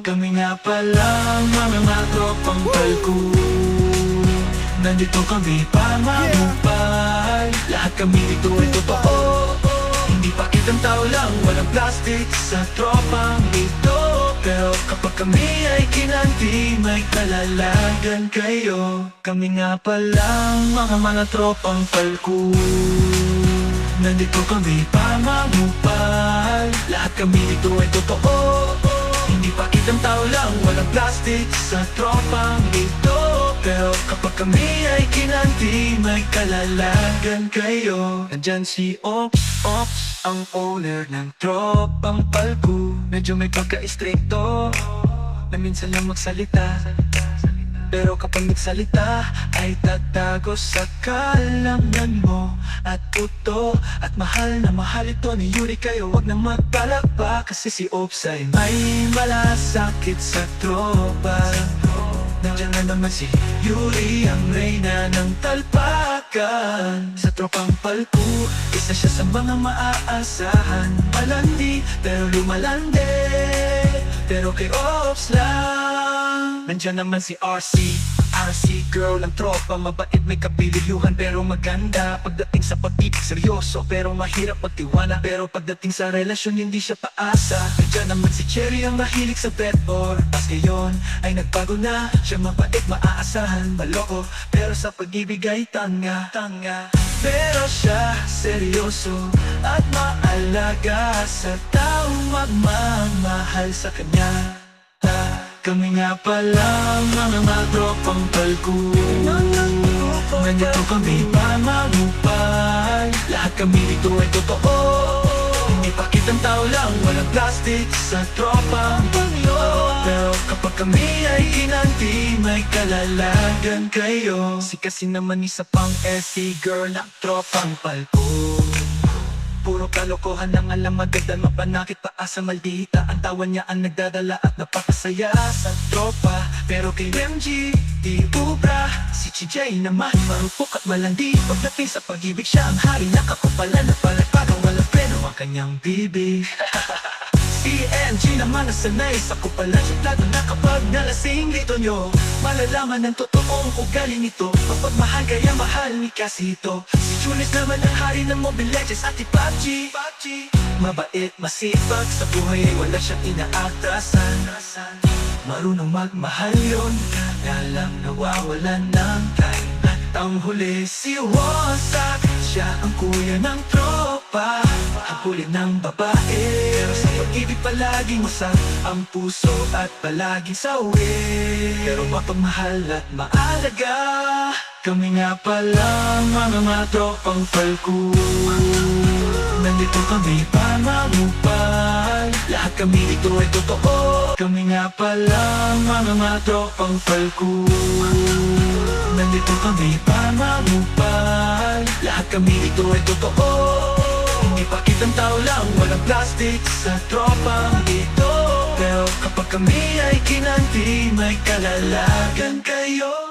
Kami nga pala mga tropang palko. Nandito kami para magumpay. Lahat kami dito ay totoo. Hindi pakit ang tao lang, walang plastic sa tropang ito. Pero kapag kami ay kinanti, may kalalagan kayo. Kami nga palang mga tropang palko. Nandito kami para magumpay. Lahat kami dito ay totoo. Hindi pakit ang tao lang, walang plastic sa tropang ito. Pero kapag kami ay kinanti, may kalalagan kayo. Nandyan si Ops, ang owner ng tropang palko. Medyo may pagka-istrikto na minsan lang magsalita. Pero kapag nagsalita ay tatago sa kalamnan mo. At puto at mahal na mahal ito ni Yuri. Kayo wag na magpalakpa, kasi si Ops ay may malasakit sa tropa. Nandiyan na naman si Yuri, ang reyna ng talpakan. Sa tropang palko, isa siya sa mga maaasahan. Malandi, pero lumalandi. Pero kay Ops lang. Nandiyan naman si RC girl ang tropa. Mabait, may kapililuhan, pero maganda. Pagdating sa pag-ibig, seryoso, pero mahirap magtiwala. Pero pagdating sa relasyon, hindi siya paasa. Nandiyan naman si Cherry, ang mahilig sa bedboard. Pas ngayon ay nagbago na. Siya mabait, maaasahan, maloko, pero sa pag-ibig ay tanga. Pero siya seryoso at maalaga sa taong magmamahal sa kanya. Kami nga pala mga tropang palko. Nandito kami para magumpay. Lahat kami dito ay totoo. Hindi pakit ang tao lang, walang plastic sa tropang palko. Pero kapag kami ay kinanti, may kalalagan kayo. Si kasi naman isa pang SC girl ng tropang palko. Puro kalokohan ang alam, maganda, mapanakit, paasa, maldita. Ang tawa niya ang nagdadala at napakasaya sa tropa. Pero kay MG, di ubra. Si CJ naman, marupok at malandi. Pagdating sa pag-ibig, siya ang hari, nakakupalan at palagpagang walang preno ang kanyang bibig. Si MG naman nasanay sa kupalan, suplado na kapag nalasing dito nyo. Malalaman ng totoong ugali nito. Mapagmahal kaya mahal ni Casito. Si Julius naman ang hari ng Mobile Legends at PUBG. Mabait, masipag sa buhay, wala siyang inaatrasan. Marunong magmahal yun, kaya lang nawawalan ng time. At ang huli si Wasak, siya ang kuya ng tropa. Ang huli ng babae, pero sa pag-ibig palaging wasak ang puso at palaging sawi. Pero mapagmahal at maalaga. Kami nga pala mga tropang palko. Nandito kami para magumpay. Lahat kami dito ay totoo. Kami nga pala mga tropang palko. Nandito kami para magumpay. Lahat kami dito ay totoo. Hindi pakit ang tao lang, walang plastic sa tropang ito. Pero kapag kami ay kinanti, may kalalagan kayo.